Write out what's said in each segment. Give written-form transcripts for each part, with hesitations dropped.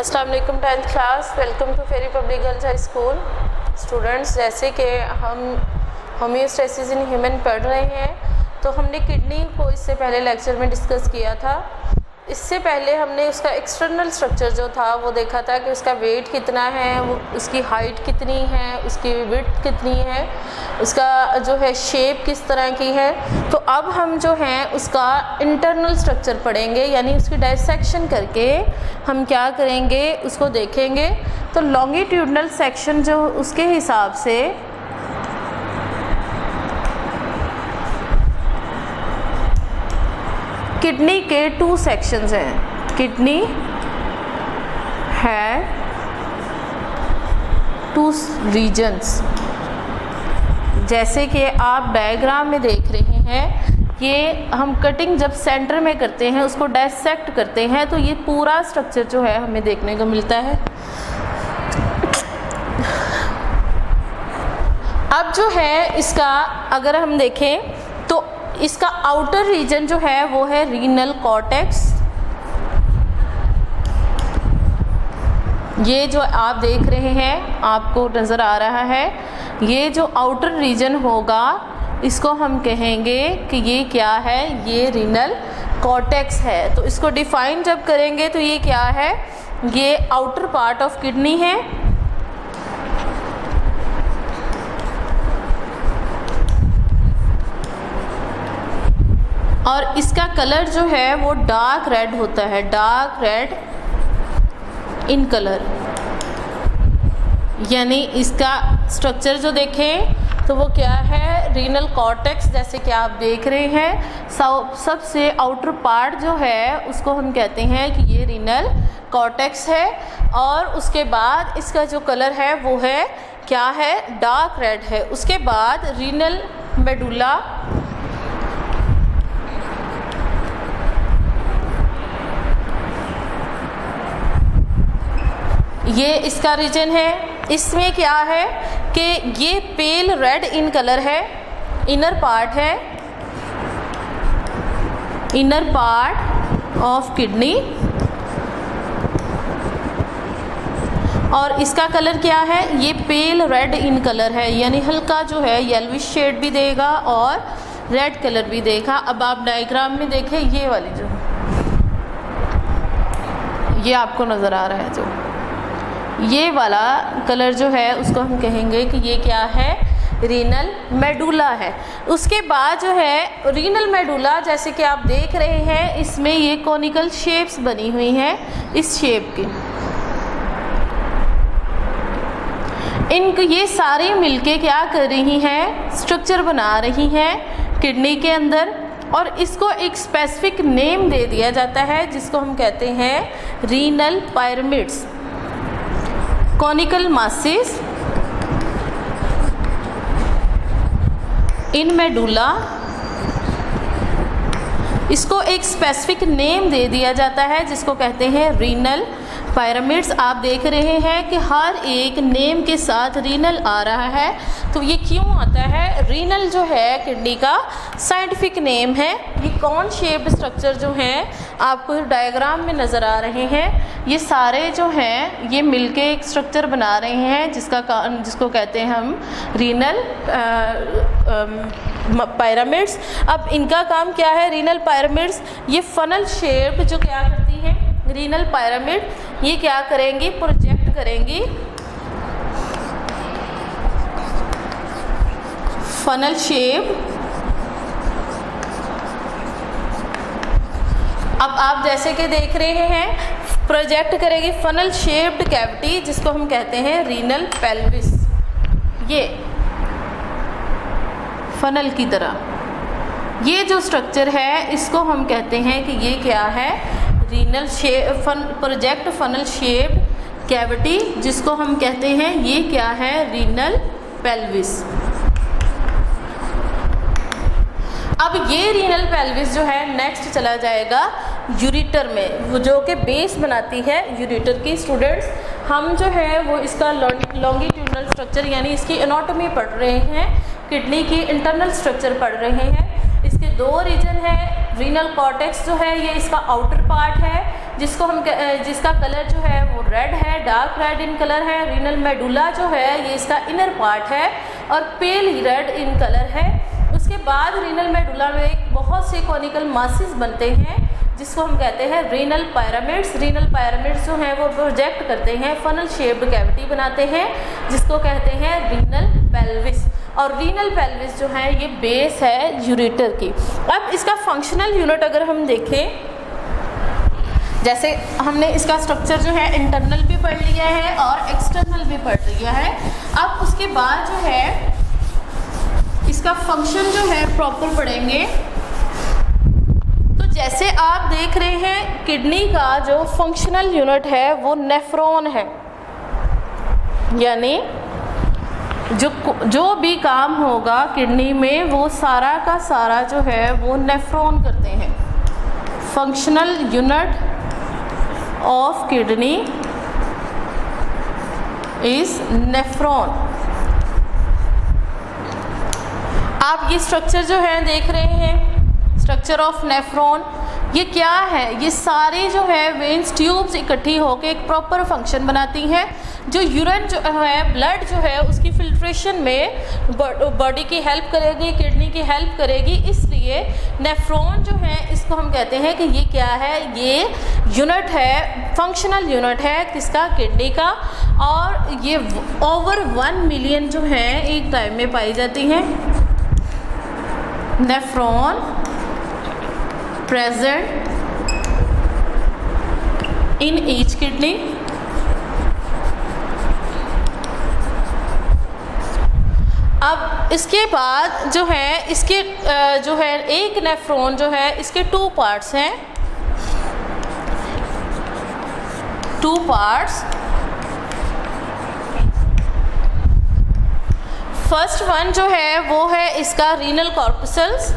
अस्सलाम वालेकुम 10th class, welcome to Ferry public girls high school. Students, जैसे कि हम होम्योस्टेसिस इन ह्यूमन पढ़ रहे हैं, तो हमने किडनी को इससे पहले लेक्चर में डिस्कस किया था। इससे पहले हमने उसका एक्सटर्नल स्ट्रक्चर जो था वो देखा था कि उसका वेट कितना है, वो उसकी हाइट कितनी है, उसकी विड्थ कितनी है, उसका जो है शेप किस तरह की है। तो अब हम जो हैं उसका इंटरनल स्ट्रक्चर पढ़ेंगे, यानी उसकी डायसेक्शन करके हम क्या करेंगे उसको देखेंगे। तो लॉन्गिट्यूडनल सेक्शन जो उसके हिसाब से किडनी के 2 सेक्शंस हैं। किडनी है 2 रीजन्स, जैसे कि आप डायग्राम में देख रहे हैं। ये हम कटिंग जब सेंटर में करते हैं, उसको डायसेक्ट करते हैं, तो ये पूरा स्ट्रक्चर जो है हमें देखने को मिलता है। अब जो है इसका अगर हम देखें तो इसका आउटर रीजन जो है वो है रीनल कॉर्टेक्स। ये जो आप देख रहे हैं, आपको नज़र आ रहा है, ये जो आउटर रीजन होगा इसको हम कहेंगे कि ये क्या है, ये रीनल कॉर्टेक्स है। तो इसको डिफाइन जब करेंगे तो ये क्या है, ये आउटर पार्ट ऑफ किडनी है। और इसका कलर जो है वो डार्क रेड होता है, डार्क रेड इन कलर। यानी इसका स्ट्रक्चर जो देखें तो वो क्या है, रीनल कॉर्टेक्स, जैसे कि आप देख रहे हैं। सबसे आउटर पार्ट जो है उसको हम कहते हैं कि ये रीनल कॉर्टेक्स है। और उसके बाद इसका जो कलर है वो है क्या है, डार्क रेड है। उसके बाद रीनल मेडुला, ये इसका रीजन है। इसमें क्या है कि ये पेल रेड इन कलर है, इनर पार्ट है, इनर पार्ट ऑफ किडनी। और इसका कलर क्या है, ये पेल रेड इन कलर है, यानी हल्का जो है येलोविश शेड भी देगा और रेड कलर भी देगा। अब आप डायग्राम में देखें, ये वाली जो ये आपको नज़र आ रहा है, जो ये वाला कलर जो है उसको हम कहेंगे कि ये क्या है, रीनल मेडुला है। उसके बाद जो है रीनल मेडुला, जैसे कि आप देख रहे हैं, इसमें ये कॉनिकल शेप्स बनी हुई हैं, इस शेप की। इनको ये सारी मिलके क्या कर रही हैं, स्ट्रक्चर बना रही हैं किडनी के अंदर। और इसको एक स्पेसिफिक नेम दे दिया जाता है जिसको हम कहते हैं रीनल पायरामिड्स, कॉनिकल मासेस इन मेडुला। इसको एक स्पेसिफिक नेम दे दिया जाता है जिसको कहते हैं रीनल पायरामिड्स। आप देख रहे हैं कि हर एक नेम के साथ रीनल आ रहा है। तो ये क्यों आता है, रीनल जो है किडनी का साइंटिफिक नेम है। ये कॉन शेप्ड स्ट्रक्चर जो हैं आपको डायग्राम में नज़र आ रहे हैं, ये सारे जो हैं ये मिलके एक स्ट्रक्चर बना रहे हैं जिसको कहते हैं हम रीनल पायरामिड्स। अब इनका काम क्या है, रीनल पायरामिड्स ये फनल शेप जो क्या करती हैं, रीनल पायरामिड ये क्या करेंगी, प्रोजेक्ट करेंगी फनल शेप। अब आप जैसे कि देख रहे हैं, प्रोजेक्ट करेगी फनल शेप्ड कैविटी जिसको हम कहते हैं रीनल पेल्विस। ये फनल की तरह ये जो स्ट्रक्चर है इसको हम कहते हैं कि ये क्या है, renal project funnel shaped cavity, जिसको हम कहते हैं ये क्या है, रीनल पेल्विस। अब ये रीनल पेल्विस जो है नेक्स्ट चला जाएगा यूरेटर में, वो जो कि बेस बनाती है यूरेटर की। स्टूडेंट्स, हम जो है वो इसका लॉन्गिट्यूडनल स्ट्रक्चर यानी इसकी एनाटॉमी पढ़ रहे हैं, किडनी की इंटरनल स्ट्रक्चर पढ़ रहे हैं। इसके 2 रीजन है, रीनल कॉर्टेक्स जो है ये इसका आउटर पार्ट है जिसका कलर जो है वो रेड है, डार्क रेड इन कलर है। रीनल मेडुला जो है ये इसका इनर पार्ट है और पेल रेड इन कलर है। उसके बाद रीनल मेडुला में बहुत से कॉनिकल मासेस बनते हैं जिसको हम कहते हैं रीनल पिरामिड्स। रीनल पिरामिड्स जो हैं वो प्रोजेक्ट करते हैं, फनल शेप्ड कैविटी बनाते हैं जिसको कहते हैं रीनल पेल्विस। और रीनल पेल्विस जो है ये बेस है यूरेटर की। अब इसका फंक्शनल यूनिट अगर हम देखें, जैसे हमने इसका स्ट्रक्चर जो है इंटरनल भी पढ़ लिया है और एक्सटर्नल भी पढ़ लिया है। अब उसके बाद जो है इसका फंक्शन जो है प्रॉपर पढ़ेंगे। तो जैसे आप देख रहे हैं किडनी का जो फंक्शनल यूनिट है वो नेफ्रॉन है, यानी जो भी काम होगा किडनी में वो सारा का सारा जो है वो नेफ्रॉन करते हैं। Functional unit of kidney is nephron. आप ये स्ट्रक्चर जो है देख रहे हैं, स्ट्रक्चर ऑफ नेफ्रॉन, ये क्या है? ये सारे जो है वेन्स ट्यूब्स इकट्ठी होकर एक प्रॉपर फंक्शन बनाती हैं जो यूरिन जो है, ब्लड जो है उसकी फिल्ट्रेशन में बॉडी की हेल्प करेगी, किडनी की हेल्प करेगी। इसलिए नेफ्रॉन जो है इसको हम कहते हैं कि ये क्या है? ये यूनिट है, फंक्शनल यूनिट है किसका? किडनी का। और ये ओवर 1 मिलियन जो है एक टाइम में पाई जाती हैं। Nephron present in each kidney. अब इसके बाद जो है इसके जो है एक नेफ्रॉन जो है इसके 2 पार्ट्स हैं, 2 पार्ट्स। फर्स्ट वन जो है वो है इसका रीनल कॉर्पस्कल्स,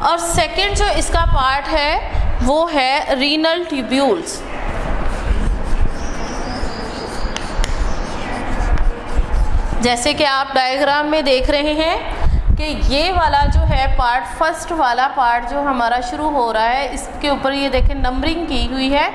और सेकंड जो इसका पार्ट है वो है रीनल ट्यूब्यूल्स। जैसे कि आप डायग्राम में देख रहे हैं कि ये वाला जो है पार्ट, फर्स्ट वाला पार्ट जो हमारा शुरू हो रहा है, इसके ऊपर ये देखें नंबरिंग की हुई है।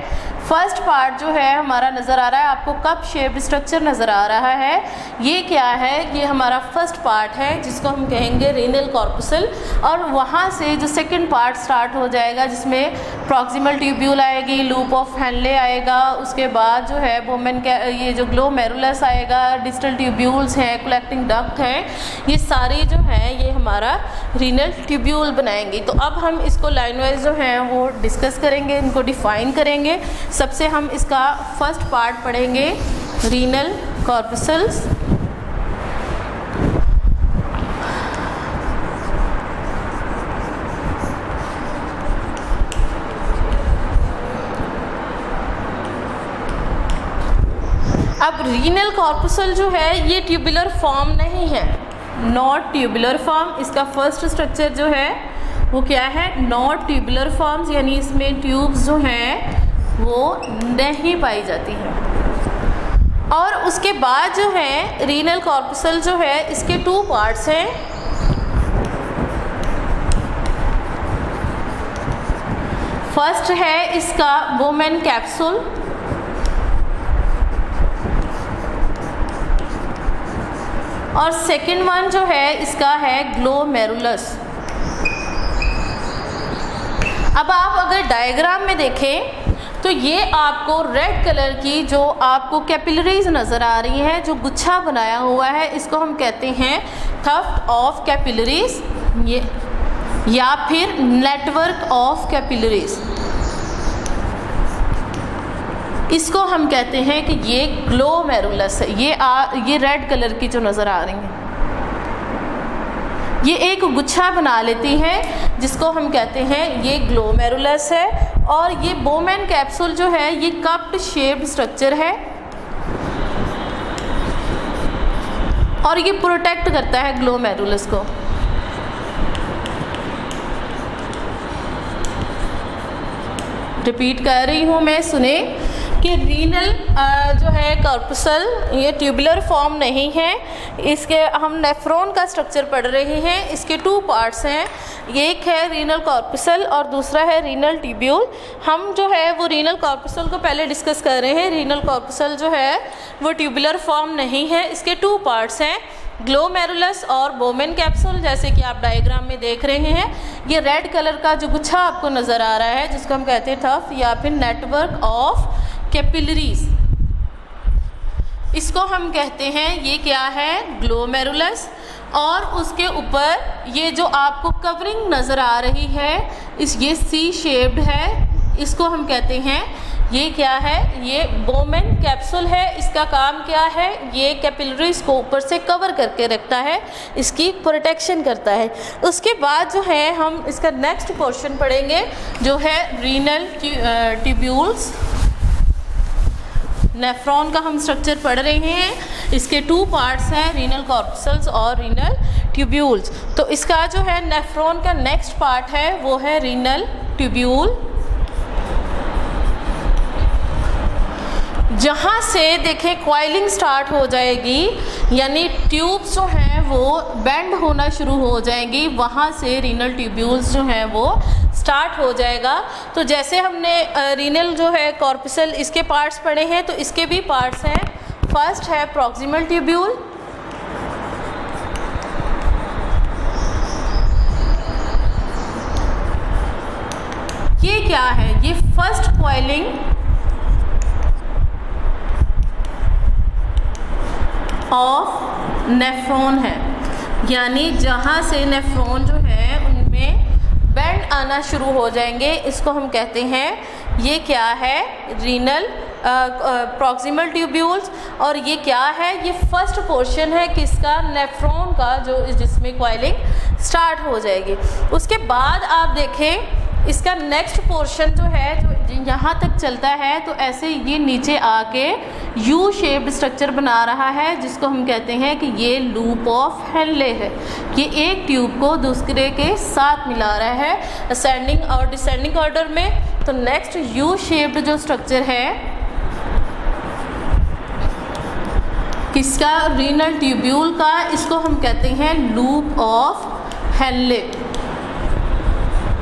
फर्स्ट पार्ट जो है हमारा नज़र आ रहा है आपको, कप शेप्ड स्ट्रक्चर नज़र आ रहा है। ये क्या है? ये हमारा फर्स्ट पार्ट है जिसको हम कहेंगे रीनल कॉर्पस्कल। और वहाँ से जो सेकंड पार्ट स्टार्ट हो जाएगा जिसमें प्रॉक्सिमल ट्यूब्यूल आएगी, लूप ऑफ हैनले आएगा, उसके बाद जो है वोमेन का ये जो ग्लोमेरुलस आएगा, डिस्टल ट्यूब्यूल्स हैं, कलेक्टिंग डक्ट हैं, ये सारी जो हैं ये हमारा रीनल ट्यूब्यूल बनाएंगी। तो अब हम इसको लाइन वाइज जो है वो डिस्कस करेंगे, इनको डिफाइन करेंगे। सबसे हम इसका फर्स्ट पार्ट पढ़ेंगे, रीनल कॉर्पस्कल्स। अब रीनल कॉर्पस्कल जो है ये ट्यूबुलर फॉर्म नहीं है, नॉट ट्यूबुलर फॉर्म। इसका फर्स्ट स्ट्रक्चर जो है वो क्या है? नॉट ट्यूबुलर फॉर्म्स, यानी इसमें ट्यूब्स जो हैं वो नहीं पाई जाती हैं। और उसके बाद जो है रीनल कॉर्पस्कल जो है इसके 2 पार्ट्स हैं। फर्स्ट है इसका वोमेन कैप्सूल, और सेकंड वन जो है इसका है ग्लोमेरुलस। अब आप अगर डायग्राम में देखें तो ये आपको रेड कलर की जो आपको कैपिलरीज नज़र आ रही है, जो गुच्छा बनाया हुआ है, इसको हम कहते हैं थफ्ट ऑफ कैपिलरीज, ये या फिर नेटवर्क ऑफ कैपिलरीज। इसको हम कहते हैं कि ये ग्लोमेरुलस है। ये रेड कलर की जो नज़र आ रही हैं ये एक गुच्छा बना लेती हैं जिसको हम कहते हैं ये ग्लोमेरुलस है। और ये वोमेन कैप्सूल जो है ये कप्ड शेप्ड स्ट्रक्चर है और ये प्रोटेक्ट करता है ग्लोमेरुलस को। रिपीट कर रही हूँ मैं, सुने कि रीनल जो है कॉर्पसल ये ट्यूबुलर फॉर्म नहीं है। इसके हम नेफ्रॉन का स्ट्रक्चर पढ़ रहे हैं। इसके 2 पार्ट्स हैं, एक है रीनल कॉर्पसल और दूसरा है रीनल ट्यूब्यूल। हम जो है वो रीनल कॉर्पसल को पहले डिस्कस कर रहे हैं। रीनल कॉर्पसल जो है वो ट्यूबुलर फॉर्म नहीं है। इसके 2 पार्ट्स हैं, ग्लोमेरुलस और बोमेन कैप्सूल, जैसे कि आप डायग्राम में देख रहे हैं। ये रेड कलर का जो गुच्छा आपको नज़र आ रहा है जिसको हम कहते हैं टफ या फिर नेटवर्क ऑफ कैपिलरीज, इसको हम कहते हैं, ये क्या है, ग्लोमेरुलस। और उसके ऊपर ये जो आपको कवरिंग नज़र आ रही है ये सी शेप्ड है, इसको हम कहते हैं, ये क्या है, ये बोमेन कैप्सूल है। इसका काम क्या है, ये कैपिलरीज को ऊपर से कवर करके रखता है, इसकी प्रोटेक्शन करता है। उसके बाद जो है हम इसका नेक्स्ट पोर्शन पढ़ेंगे जो है रीनल ट्यूब्यूल्स। नेफ्रॉन का हम स्ट्रक्चर पढ़ रहे हैं। इसके 2 पार्ट्स हैं, रीनल कॉर्पसल्स और रीनल ट्यूब्यूल्स। तो इसका जो है नेफ्रॉन का नेक्स्ट पार्ट है वो है रीनल ट्यूब्यूल, जहाँ से देखें कॉइलिंग स्टार्ट हो जाएगी, यानी ट्यूब्स जो हैं वो बेंड होना शुरू हो जाएंगी, वहाँ से रीनल ट्यूब्यूल्स जो हैं वो स्टार्ट हो जाएगा। तो जैसे हमने रीनल जो है कॉर्पसल इसके पार्ट्स पढ़े हैं, तो इसके भी पार्ट्स हैं। फर्स्ट है प्रॉक्सिमल ट्यूब्यूल, ये क्या है, ये फर्स्ट कॉइलिंग ऑफ नेफ्रॉन है, यानी जहाँ से नेफ्रॉन जो है उनमें बेंड आना शुरू हो जाएंगे, इसको हम कहते हैं, ये क्या है, रीनल प्रॉक्सिमल ट्यूब्यूल्स। और ये क्या है, ये फर्स्ट पोर्शन है किसका, नेफ्रॉन का, जो जिसमें कॉइलिंग स्टार्ट हो जाएगी। उसके बाद आप देखें इसका नेक्स्ट पोर्शन जो है जो यहाँ तक चलता है, तो ऐसे ये नीचे आके यू शेप्ड स्ट्रक्चर बना रहा है, जिसको हम कहते हैं कि ये लूप ऑफ हेनले है। ये एक ट्यूब को दूसरे के साथ मिला रहा है असेंडिंग और डिसेंडिंग ऑर्डर में। तो नेक्स्ट यू शेप्ड जो स्ट्रक्चर है किसका, रीनल ट्यूब्यूल का, इसको हम कहते हैं loop of Henle.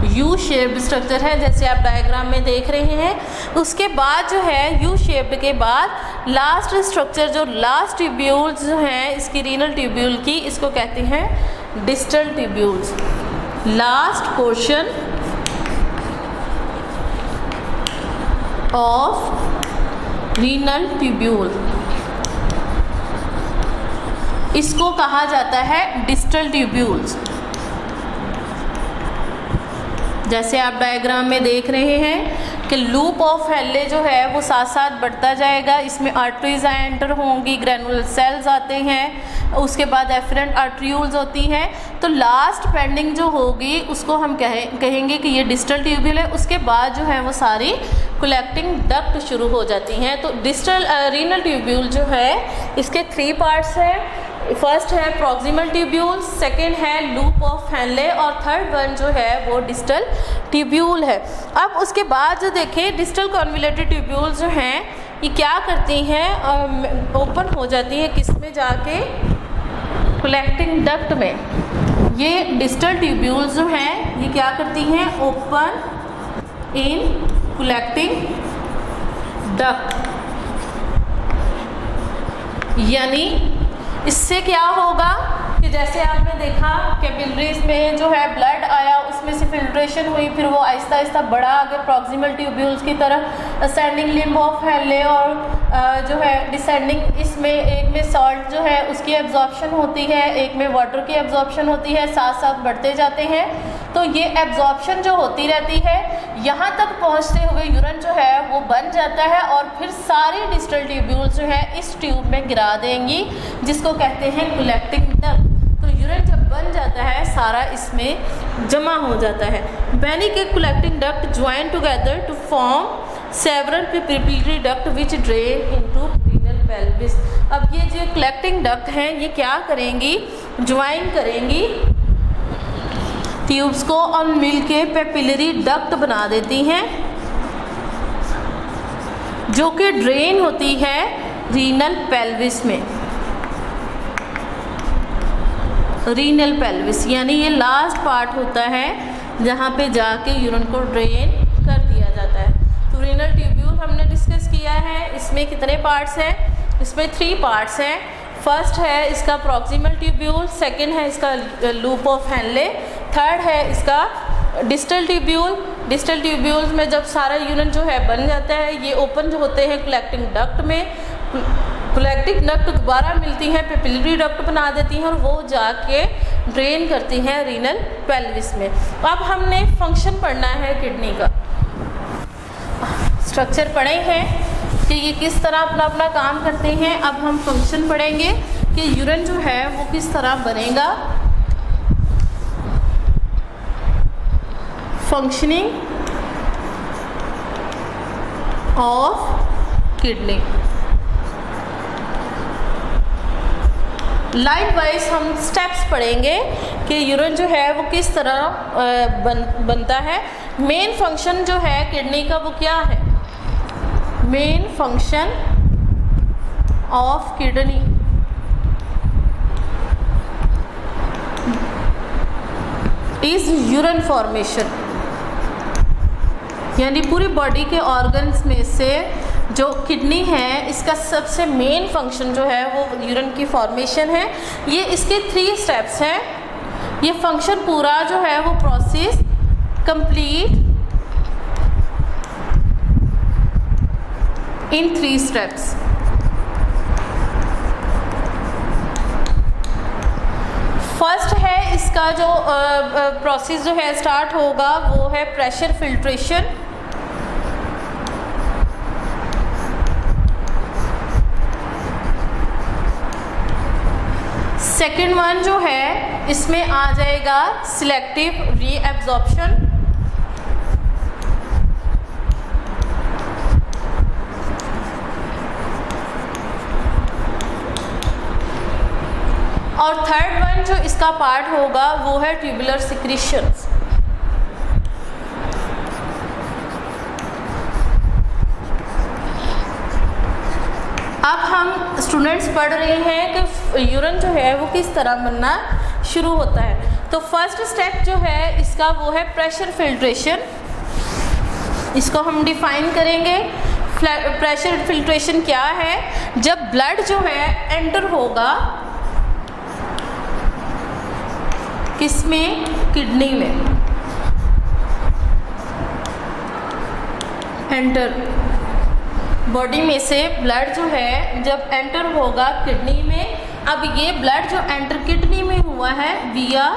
U shaped structure है, जैसे आप डायग्राम में देख रहे हैं। उसके बाद जो है यू शेप्ड के बाद लास्ट स्ट्रक्चर, जो लास्ट ट्यूब्यूल्स जो हैं इसकी रीनल ट्यूब्यूल की, इसको कहते हैं distal tubules. Last portion of renal tubule, इसको कहा जाता है डिस्टल ट्यूब्यूल्स। जैसे आप डायग्राम में देख रहे हैं कि लूप ऑफ हेनले जो है वो साथ साथ बढ़ता जाएगा, इसमें आर्टरीज एंटर होंगी, ग्रैनुलर सेल्स आते हैं, उसके बाद एफरेंट आर्ट्रियूल्स होती हैं। तो लास्ट पेंडिंग जो होगी उसको हम कहेंगे कि ये डिस्टल ट्यूब्यूल है। उसके बाद जो है वो सारी कलेक्टिंग डक्ट शुरू हो जाती हैं। तो डिस्टल रीनल ट्यूब्यूल जो है इसके 3 पार्ट्स हैं। फर्स्ट है प्रॉक्सिमल ट्यूब्यूल, सेकेंड है लूप ऑफ हेनले और थर्ड वन जो है वो डिस्टल ट्यूब्यूल है। अब उसके बाद जो देखें डिस्टल कॉन्वोल्यूटेड ट्यूब्यूल जो हैं ये क्या करती हैं, ओपन हो जाती हैं किस में जाके, कलेक्टिंग डक्ट में। ये डिस्टल ट्यूब्यूल जो हैं ये क्या करती हैं, ओपन इन कलेक्टिंग डक्ट, यानी इससे क्या होगा कि जैसे आपने देखा कैपिलरीज में जो है ब्लड आया, उसमें से फिल्ट्रेशन हुई, फिर वो आहिस्ता आहिस्ता बढ़ा आगे प्रॉक्सिमल ट्यूब्यूल्स की तरफ, असेंडिंग लिम्ब ऑफ हेनले और जो है डिसेंडिंग, इसमें एक में सॉल्ट जो है उसकी एब्जॉर्प्शन होती है, एक में वाटर की एब्जॉर्प्शन होती है, साथ साथ बढ़ते जाते हैं। तो ये एब्जॉर्प्शन जो होती रहती है, यहाँ तक पहुँचते हुए यूरिन जो है वो बन जाता है और फिर सारी डिस्टल ट्यूब्यूल्स जो है इस ट्यूब में गिरा देंगी, जिसको कहते हैं कलेक्टिंग डक्ट। तो यूरिन जब बन जाता है सारा इसमें जमा हो जाता है। मैनी के collecting duct join together to form several papillary duct which drain into renal pelvis. अब ये जो कलेक्टिंग डक्ट हैं ये क्या करेंगी, ज्वाइन करेंगी ट्यूब्स को और मिल के पेपिलरी डक्ट बना देती हैं, जो कि ड्रेन होती है रीनल पेल्विस में। रीनल पेल्विस यानी ये लास्ट पार्ट होता है जहाँ पे जाके यूरिन को ड्रेन कर दिया जाता है। तो रीनल ट्यूब्यूल हमने डिस्कस किया है। इसमें कितने पार्ट्स हैं? इसमें 3 पार्ट्स हैं। फर्स्ट है इसका प्रॉक्सिमल ट्यूब्यूल, सेकंड है इसका लूप ऑफ हेनले, थर्ड है इसका डिस्टल ट्यूब्यूल। डिस्टल ट्यूब्यूल्स में जब सारा यूरिन जो है बन जाता है, ये ओपन जो होते हैं कलेक्टिंग डक्ट में, कलेक्टिंग डक्ट दोबारा मिलती हैं, पेपिलरी डक्ट बना देती हैं और वो जाके ड्रेन करती हैं रीनल पेल्विस में। अब हमने फंक्शन पढ़ना है किडनी का। स्ट्रक्चर पढ़े हैं कि ये किस तरह अपना अपना काम करते हैं। अब हम फंक्शन पढ़ेंगे कि यूरिन जो है वो किस तरह बनेगा। Functioning of kidney. Line wise हम स्टेप्स पढ़ेंगे कि यूरिन जो है वो किस तरह बनता है। मेन फंक्शन जो है किडनी का वो क्या है? Main function of kidney is urine formation, यानी पूरी बॉडी के ऑर्गन्स में से जो किडनी है इसका सबसे मेन फंक्शन जो है वो यूरिन की फॉर्मेशन है। ये इसके 3 स्टेप्स हैं। ये फंक्शन पूरा जो है वो process complete in 3 steps. First है इसका जो प्रोसेस जो है स्टार्ट होगा वो है प्रेशर फिल्ट्रेशन। सेकेंड वन जो है इसमें आ जाएगा सिलेक्टिव रीएब्जॉर्प्शन। और थर्ड वन जो इसका पार्ट होगा वो है ट्यूबुलर सिक्रीशंस। अब हम स्टूडेंट्स पढ़ रहे हैं कि यूरिन जो है वो किस तरह बनना शुरू होता है। तो फर्स्ट स्टेप जो है इसका वो है प्रेशर फिल्ट्रेशन। इसको हम डिफाइन करेंगे। प्रेशर फिल्ट्रेशन क्या है? जब ब्लड जो है एंटर होगा किसमें? किडनी में। एंटर बॉडी में से ब्लड जो है जब एंटर होगा किडनी में। अब ये ब्लड जो एंटर किडनी में हुआ है विया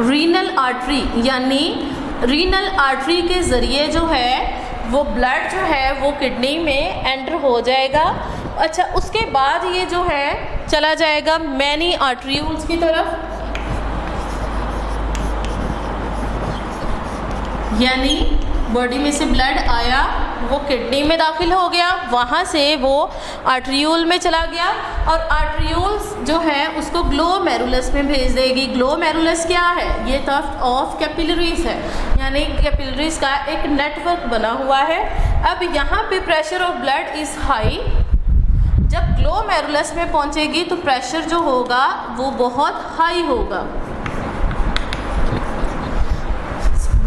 रीनल आर्टरी, यानी रीनल आर्टरी के ज़रिए जो है वो ब्लड जो है वो किडनी में एंटर हो जाएगा। अच्छा, उसके बाद ये जो है चला जाएगा मैनी आर्टरीयूल्स की तरफ, यानी बॉडी में से ब्लड आया वो किडनी में दाखिल हो गया, वहाँ से वो आर्टरियूल में चला गया और आर्टरियूल्स जो है उसको ग्लोमेरुलस में भेज देगी। ग्लोमेरुलस क्या है? ये तफ्त ऑफ कैपिलरीज है, यानी कैपिलरीज का एक नेटवर्क बना हुआ है। अब यहाँ पे pressure of blood is high. जब ग्लोमेरुलस में पहुँचेगी तो प्रेशर जो होगा वो बहुत हाई होगा।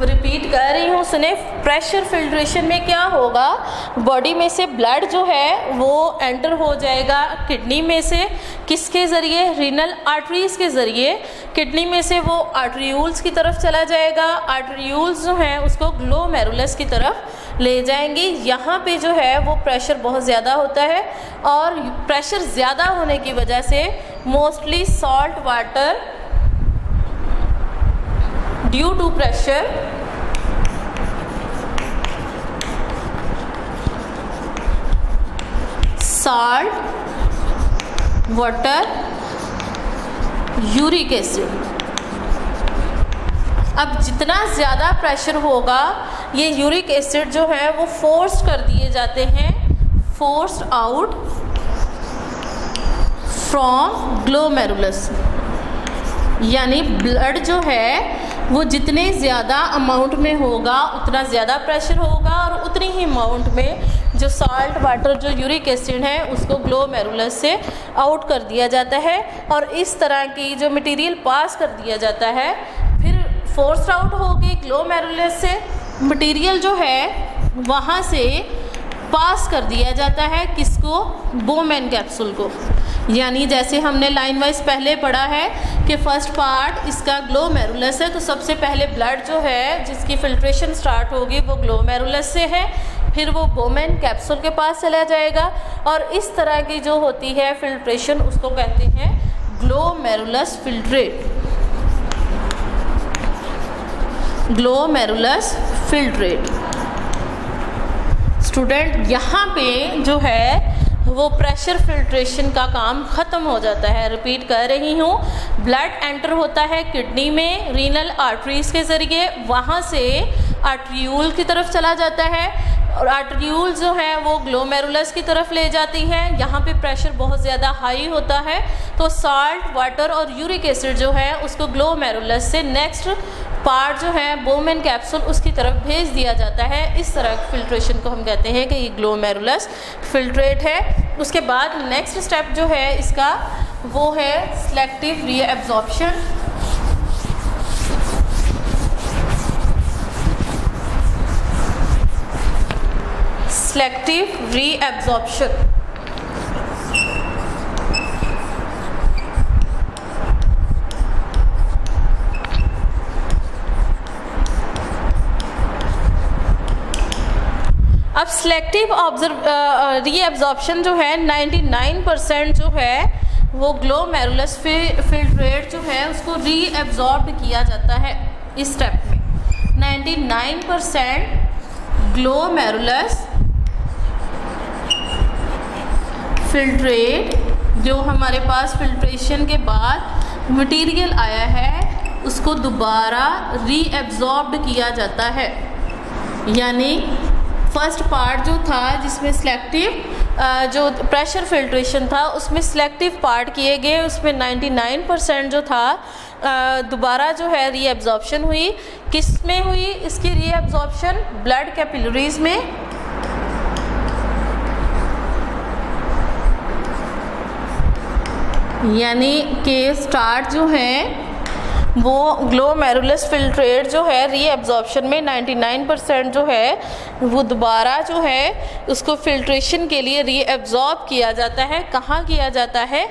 रिपीट कर रही हूँ, सुने। प्रेशर फिल्ट्रेशन में क्या होगा? बॉडी में से ब्लड जो है वो एंटर हो जाएगा किडनी में से, किसके ज़रिए? रीनल आर्टरीज़ के ज़रिए। किडनी में से वो आर्टरीयूल्स की तरफ चला जाएगा। आर्टरीयूल्स जो हैं उसको ग्लोमेरुलस की तरफ ले जाएंगी। यहाँ पे जो है वो प्रेशर बहुत ज़्यादा होता है और प्रेशर ज़्यादा होने की वजह से mostly salt water due to pressure salt, water, uric acid. अब जितना ज़्यादा प्रेशर होगा ये यूरिक एसिड जो है वो फोर्स कर दिए जाते हैं, फोर्स्ड आउट फ्रॉम ग्लोमेरुलस, यानी ब्लड जो है वो जितने ज़्यादा अमाउंट में होगा उतना ज़्यादा प्रेशर होगा और उतनी ही अमाउंट में जो साल्ट वाटर जो यूरिक एसिड है उसको ग्लोमेरुलस से आउट कर दिया जाता है और इस तरह की जो मटेरियल पास कर दिया जाता है। फिर फोर्स आउट होगी ग्लोमेरुलस से, मटेरियल जो है वहाँ से पास कर दिया जाता है किसको, बोमेन कैप्सूल को। यानी जैसे हमने लाइन वाइज पहले पढ़ा है कि फर्स्ट पार्ट इसका ग्लोमेरुलस है, तो सबसे पहले ब्लड जो है जिसकी फिल्ट्रेशन स्टार्ट होगी वो ग्लोमेरुलस से है, फिर वो बोमेन कैप्सूल के पास चला जाएगा और इस तरह की जो होती है फिल्ट्रेशन उसको कहते हैं glomerulus filtrate. Glomerulus filtrate. Student यहाँ पे जो है वो प्रेशर फिल्ट्रेशन का काम ख़त्म हो जाता है। रिपीट कर रही हूँ, ब्लड एंटर होता है किडनी में रीनल आर्टरीज के ज़रिए, वहाँ से आर्ट्रियूल की तरफ चला जाता है और आर्ट्रियूल जो है वो ग्लोमेरुलस की तरफ ले जाती है। यहाँ पे प्रेशर बहुत ज़्यादा हाई होता है तो साल्ट वाटर और यूरिक एसिड जो है उसको ग्लोमेरुलस से नेक्स्ट पार्ट जो है बोमेन कैप्सूल उसकी तरफ भेज दिया जाता है। इस तरह की फिल्ट्रेशन को हम कहते हैं कि ये ग्लोमेरुलस फिल्ट्रेट है। उसके बाद नेक्स्ट स्टेप जो है इसका वो है सिलेक्टिव रीएब्जॉर्प्शन। Selective reabsorption. अब सिलेक्टिव रीएब्जॉर्प्शन जो है 99% जो है वो ग्लोमेरुलस फिल्ट्रेट जो है उसको रीएब्जॉर्ब किया जाता है। इस स्टेप में 99% ग्लोमेरुलस फिल्ट्रेट जो हमारे पास फिल्ट्रेशन के बाद मटेरियल आया है उसको दोबारा रीएब्जॉर्ब किया जाता है। यानी फर्स्ट पार्ट जो था जिसमें सिलेक्टिव जो प्रेशर फिल्ट्रेशन था उसमें सिलेक्टिव पार्ट किए गए, उसमें 99% जो था दोबारा जो है रीएब्जॉर्प्शन हुई। किस में हुई इसकी रीएब्जॉर्प्शन? ब्लड कैपिलरीज में। यानी कि स्टार्ट जो है वो ग्लोमेरुलस फिल्ट्रेट जो है रीएब्जॉर्प्शन में 99% जो है वो दोबारा जो है उसको फिल्ट्रेशन के लिए रीएब्जॉर्ब किया जाता है। कहाँ किया जाता है?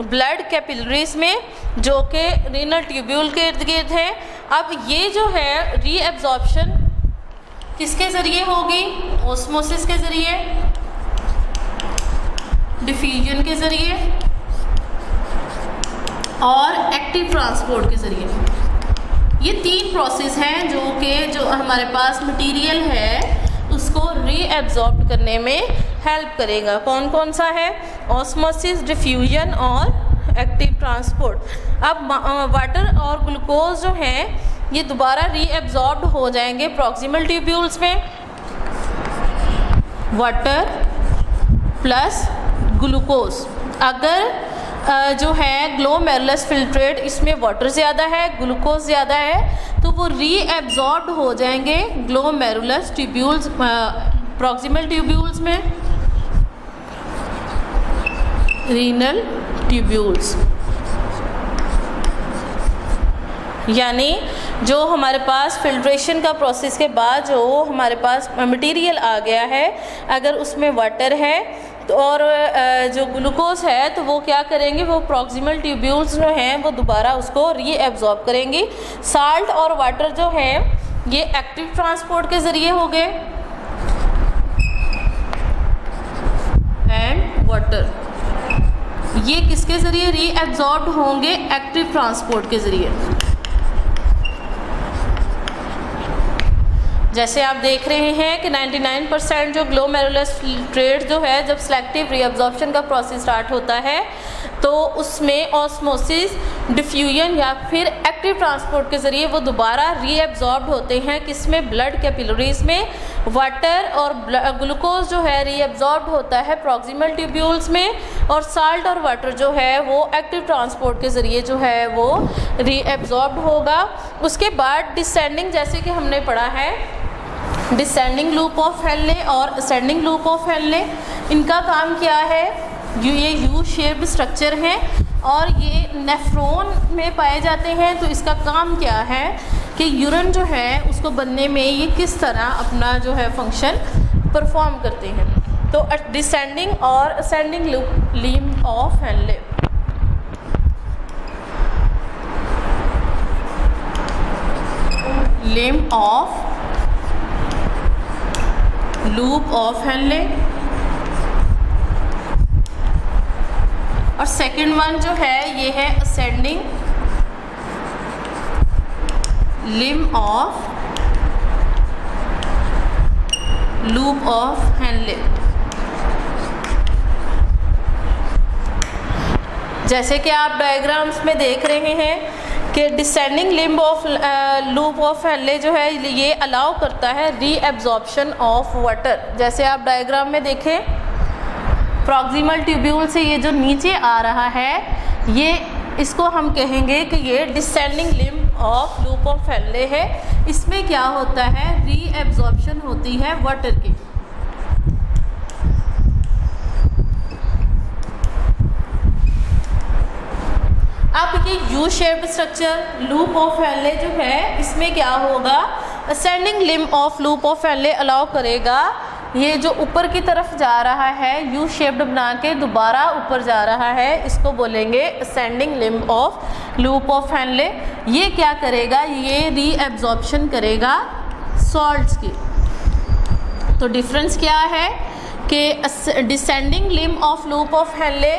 ब्लड कैपिलरीज में, जो कि रीनल ट्यूब्यूल के इर्द गिर्द है। अब ये जो है रीएब्जॉर्प्शन किसके ज़रिए होगी? ऑस्मोसिस के ज़रिए, डिफ्यूजन के ज़रिए और एक्टिव ट्रांसपोर्ट के ज़रिए। ये तीन प्रोसेस हैं जो हमारे पास मटेरियल है उसको रीएब्जॉर्ब करने में हेल्प करेगा। कौन कौन सा है? ऑस्मोसिस, डिफ्यूजन और एक्टिव ट्रांसपोर्ट। अब वाटर और ग्लूकोज जो हैं ये दोबारा रीएब्जॉर्ब हो जाएंगे प्रॉक्सिमल ट्यूब्यूल्स में। वाटर प्लस ग्लूकोज, अगर जो है ग्लोमेरुलस फिल्ट्रेट इसमें वाटर ज़्यादा है, ग्लूकोज ज़्यादा है, तो वो रीएब्जॉर्ब हो जाएंगे ग्लोमेरुलस ट्यूब्यूल्स प्रॉक्सिमल ट्यूब्यूल्स में, रीनल ट्यूब्यूल्स। यानी जो हमारे पास फिल्ट्रेशन का प्रोसेस के बाद जो हमारे पास मटेरियल आ गया है, अगर उसमें वाटर है तो और जो ग्लूकोज है तो वो क्या करेंगे, वो प्रॉक्सिमल ट्यूब्यूल्स जो हैं वो दोबारा उसको रीएब्जॉर्ब करेंगी। साल्ट और वाटर जो हैं ये एक्टिव ट्रांसपोर्ट के ज़रिए हो गए, एंड वाटर ये किसके ज़रिए रीएब्जॉर्ब होंगे? एक्टिव ट्रांसपोर्ट के ज़रिए। जैसे आप देख रहे हैं कि 99% जो ग्लोमेरुलस फिल्ट्रेट जो है जब सिलेक्टिव रीअब्जॉर्प्शन का प्रोसेस स्टार्ट होता है तो उसमें ऑस्मोसिस, डिफ्यूजन या फिर एक्टिव ट्रांसपोर्ट के ज़रिए वो दोबारा रीअब्जॉर्ब होते हैं। किसमें? ब्लड कैपिलरीज में। वाटर और ग्लूकोज जो है रीअब्जॉर्ब होता है प्रॉक्सिमल ट्यूब्यूल्स में, और साल्ट और वाटर जो है वो एक्टिव ट्रांसपोर्ट के ज़रिए जो है वो रीअब्जॉर्ब होगा। उसके बाद डिसेंडिंग, जैसे कि हमने पढ़ा है डिसेंडिंग लूप ऑफ हेनले और असेंडिंग लूप ऑफ हेनले, इनका काम क्या है, ये यू शेप्ड स्ट्रक्चर हैं और ये नेफ्रॉन में पाए जाते हैं। तो इसका काम क्या है कि यूरिन जो है उसको बनने में ये किस तरह अपना जो है फंक्शन परफॉर्म करते हैं। तो डिसेंडिंग और ascending limb of Henle. Limb of loop of Henle और सेकंड वन जो है ये है ascending limb of loop of Henle. जैसे कि आप डायग्राम्स में देख रहे हैं कि descending limb of loop of Henle जो है ये अलाउ करता है रीएब्जॉर्प्शन ऑफ वाटर। जैसे आप डायग्राम में देखें, प्रॉक्सिमल ट्यूब्यूल से ये जो नीचे आ रहा है ये इसको हम कहेंगे कि ये descending limb of loop of Henle है। इसमें क्या होता है, रीएब्जॉर्प्शन होती है वाटर की। अब ये U shaped structure loop of Henle जो है इसमें क्या होगा, ascending limb of loop of Henle allow करेगा ये जो ऊपर की तरफ जा रहा है यू शेप्ड बना के दोबारा ऊपर जा रहा है, इसको बोलेंगे ascending limb of loop of Henle. ये क्या करेगा, ये रीएब्जॉर्प्शन करेगा सॉल्ट्स की। तो डिफरेंस क्या है कि descending limb of loop of Henle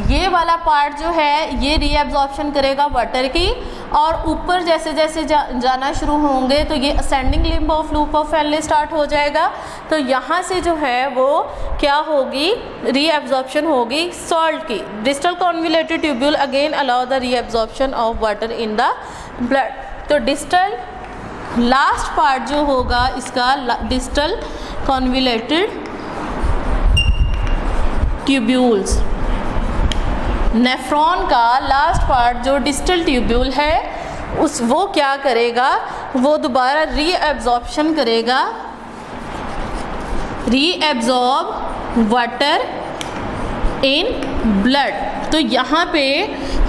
ये वाला पार्ट जो है ये रीएब्जॉर्प्शन करेगा वाटर की, और ऊपर जैसे जैसे जाना शुरू होंगे तो ये ascending limb of loop of Henle start हो जाएगा। तो यहाँ से जो है वो क्या होगी, रीएब्जॉर्प्शन होगी सॉल्ट की। Distal convoluted tubule again allow the reabsorption of water in the blood. तो डिस्टल लास्ट पार्ट जो होगा इसका डिस्टल कॉन्वोल्यूटेड ट्यूब्यूल्स, नेफ्रॉन का लास्ट पार्ट जो डिस्टल ट्यूब्यूल है वो क्या करेगा, वो दोबारा रीएब्जॉर्प्शन करेगा, रीएब्जॉर्ब वाटर इन ब्लड। तो यहाँ पे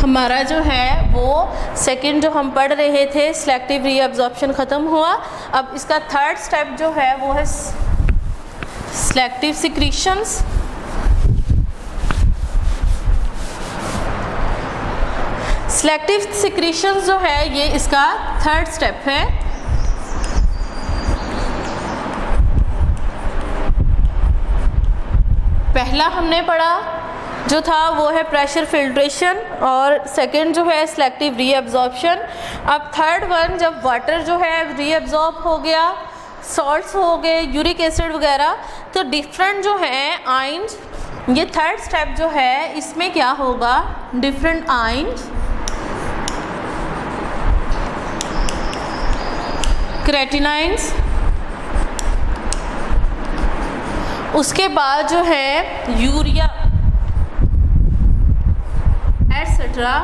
हमारा जो है वो सेकंड जो हम पढ़ रहे थे सिलेक्टिव रीएब्जॉर्प्शन ख़त्म हुआ। अब इसका थर्ड स्टेप जो है वो है सिलेक्टिव सिक्रीशंस। सिलेक्टिव सिक्रीशंस जो है ये इसका थर्ड स्टेप है। पहला हमने पढ़ा जो था वो है प्रेशर फिल्ट्रेशन और सेकंड जो है सिलेक्टिव रीएब्जॉर्प्शन। अब थर्ड वन, जब वाटर जो है रीएब्जॉर्ब हो गया, सॉल्ट्स हो गए, यूरिक एसिड वगैरह, तो डिफरेंट जो है आयंस, ये थर्ड स्टेप जो है इसमें क्या होगा, डिफरेंट आयंस क्रेटिनाइंस, उसके बाद जो है यूरिया एटसेट्रा,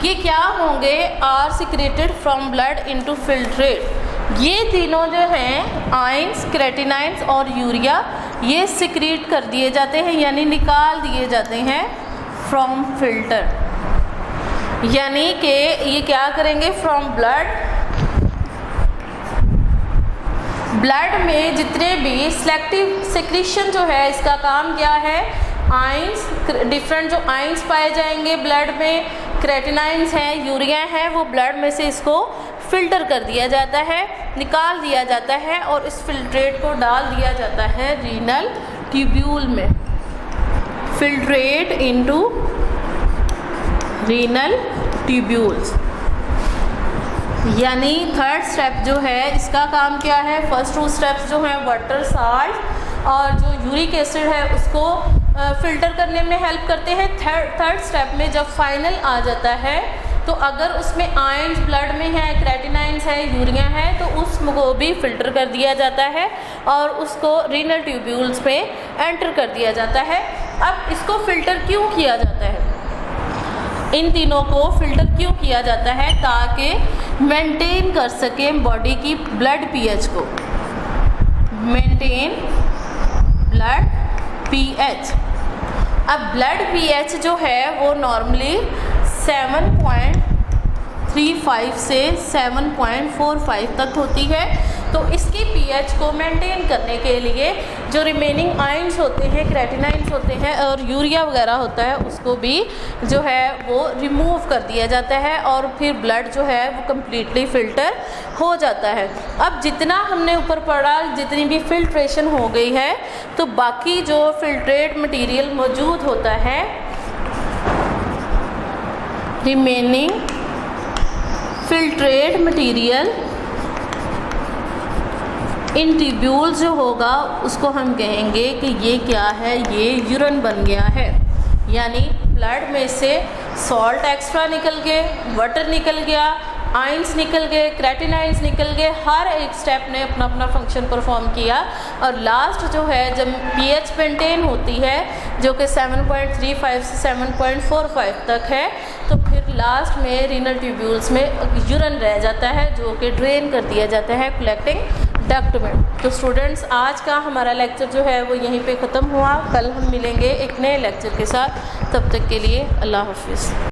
ये क्या होंगे, are secreted from blood into filtrate. ये तीनों जो हैं आयंस, क्रेटिनाइंस और यूरिया, ये सिक्रीट कर दिए जाते हैं यानी निकाल दिए जाते हैं फ्रॉम फिल्टर। यानी कि ये क्या करेंगे, फ्रॉम ब्लड में जितने भी सिलेक्टिव सिक्रीशन जो है इसका काम क्या है, आयंस, डिफरेंट जो आयंस पाए जाएंगे ब्लड में, क्रेटिनाइंस हैं, यूरिया है, वो ब्लड में से इसको फिल्टर कर दिया जाता है, निकाल दिया जाता है और इस फिल्ट्रेट को डाल दिया जाता है रीनल ट्यूब्यूल में। Filtrate into renal tubules. यानी थर्ड स्टेप जो है इसका काम क्या है, फर्स्ट टू स्टेप्स जो हैं वाटर, साल्ट और जो यूरिक एसिड है उसको फिल्टर करने में हेल्प करते हैं। थर्ड स्टेप में जब फाइनल आ जाता है तो अगर उसमें आयंस ब्लड में है, क्रेटिनाइंस है, यूरिया है, तो उसको भी फिल्टर कर दिया जाता है और उसको रीनल ट्यूब्यूल्स में एंटर कर दिया जाता है। अब इसको फिल्टर क्यों किया जाता है, इन तीनों को फिल्टर क्यों किया जाता है, ताकि मेंटेन कर सकें बॉडी की ब्लड पीएच को। Maintain blood pH. अब ब्लड पीएच जो है वो नॉर्मली 7.35 से 7.45 तक होती है। तो इसकी पीएच को मेंटेन करने के लिए जो रिमेनिंग आयंस होते हैं, क्रेटिनाइंस होते हैं और यूरिया वगैरह होता है, उसको भी जो है वो रिमूव कर दिया जाता है और फिर ब्लड जो है वो कम्प्लीटली फ़िल्टर हो जाता है। अब जितना हमने ऊपर पढ़ा, जितनी भी फिल्ट्रेशन हो गई है, तो बाकी जो फिल्ट्रेट मटेरियल मौजूद होता है, remaining filtrate material in tubule जो होगा उसको हम कहेंगे कि ये क्या है, ये यूरिन बन गया है। यानी ब्लड में से सॉल्ट एक्स्ट्रा निकल गए, वाटर निकल गया, आयंस निकल गए, क्रेटिनाइंस निकल गए, हर एक स्टेप ने अपना अपना फंक्शन परफॉर्म किया और लास्ट जो है जब पीएच मेंटेन होती है जो कि 7.35 से 7.45 तक है, तो फिर लास्ट में रीनल ट्यूब्यूल्स में यूरिन रह जाता है जो कि ड्रेन कर दिया जाता है कलेक्टिंग डक्ट में। तो स्टूडेंट्स, आज का हमारा लेक्चर जो है वो यहीं पे ख़त्म हुआ। कल हम मिलेंगे एक नए लेक्चर के साथ। तब तक के लिए अल्लाह हाफिज़।